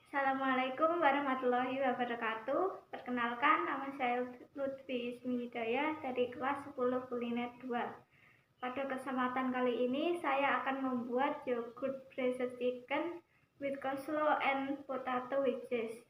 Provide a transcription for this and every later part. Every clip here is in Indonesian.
Assalamualaikum warahmatullahi wabarakatuh. Perkenalkan, nama saya Lutfi Ismi Hidayah dari kelas 10 kuliner 2. Pada kesempatan kali ini saya akan membuat yogurt braised chicken with coleslaw and potato wedges.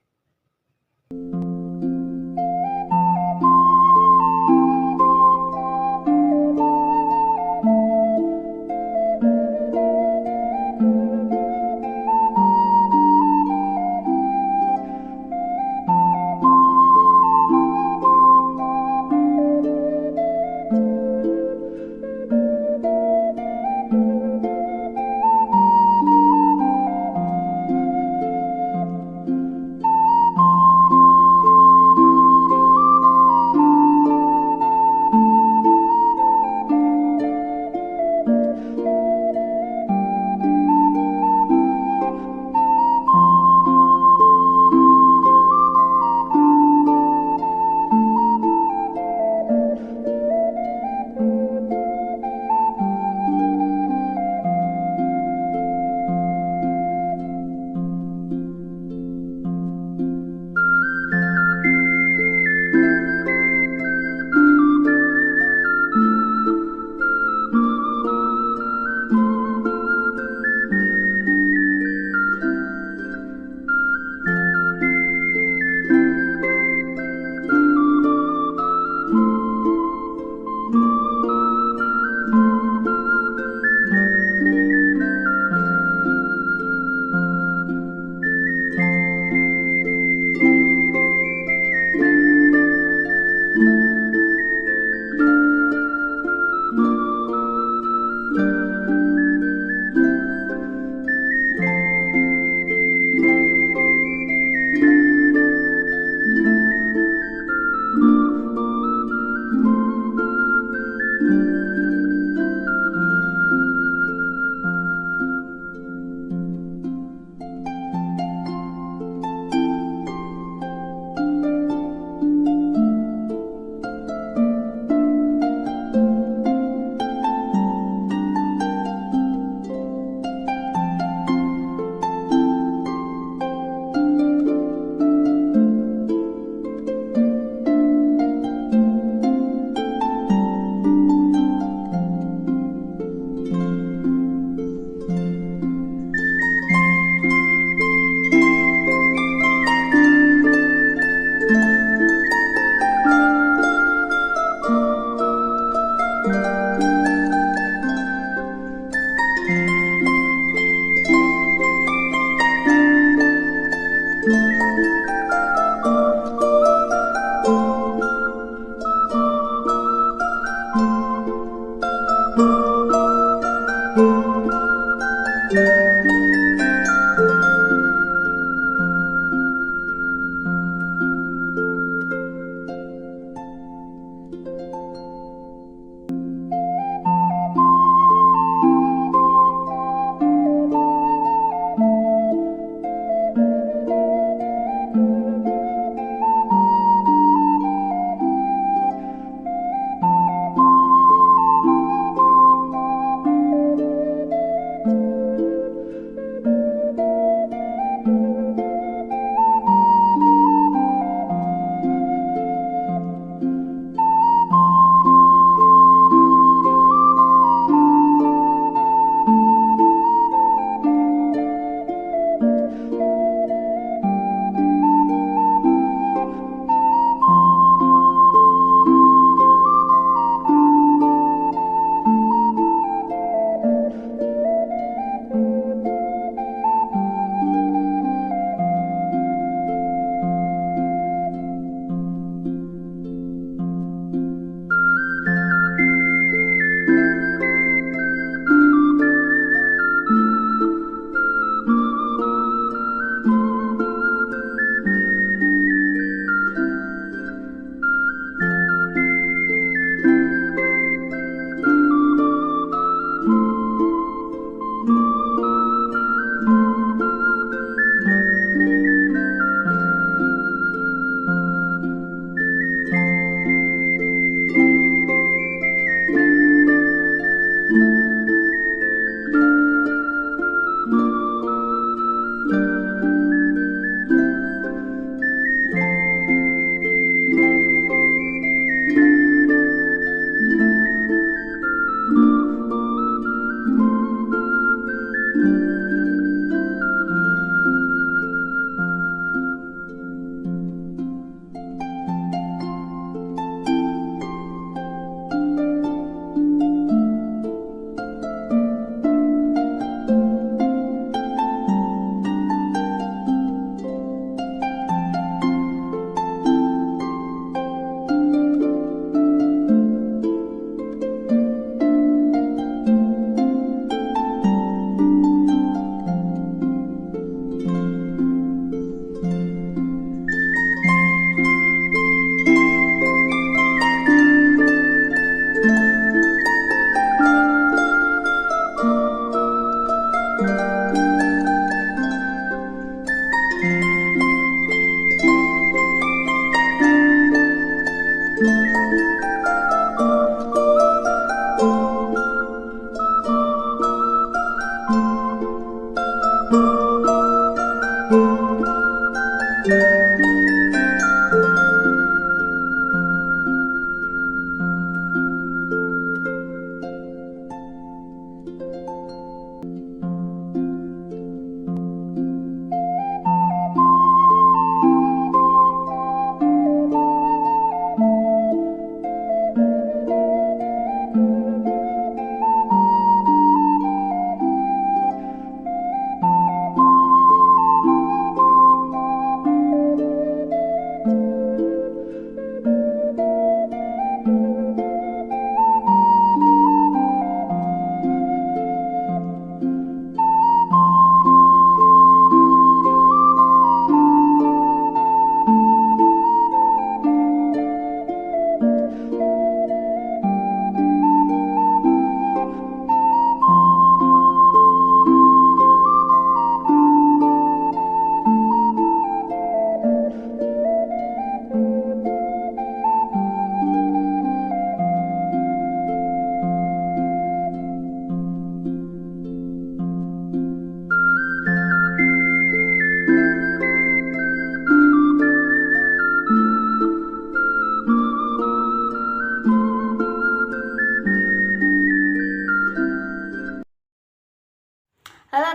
Halo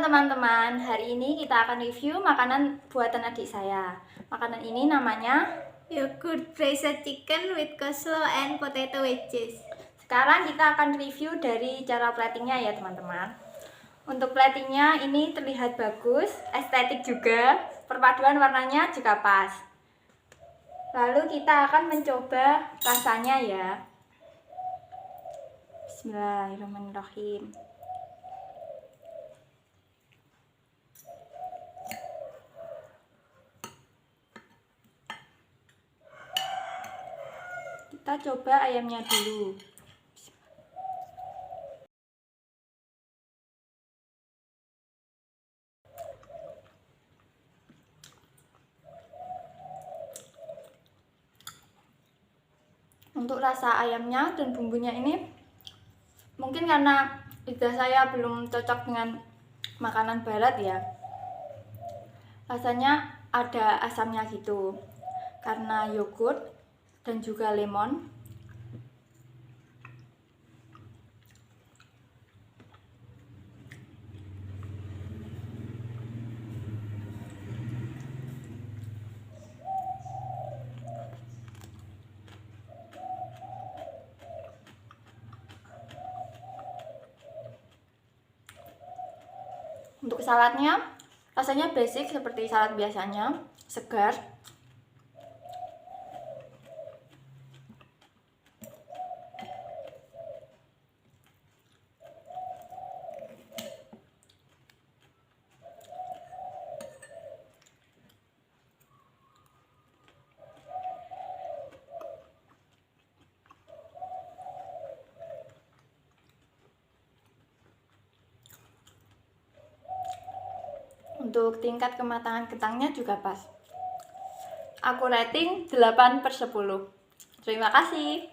teman-teman, hari ini kita akan review makanan buatan adik saya. Makanan ini namanya Yogurt braised chicken with coleslaw and potato wedges. Sekarang kita akan review dari cara platingnya ya teman-teman. Untuk platingnya ini terlihat bagus, estetik juga, perpaduan warnanya juga pas. Lalu kita akan mencoba rasanya ya. Bismillahirrahmanirrahim. Kita coba ayamnya dulu. Untuk rasa ayamnya dan bumbunya ini mungkin karena lidah saya belum cocok dengan makanan barat ya. Rasanya ada asamnya gitu. Karena yogurt dan juga lemon. Untuk saladnya rasanya basic seperti salad biasanya, segar. Untuk tingkat kematangan kentangnya juga pas. Aku rating 8/10. Terima kasih.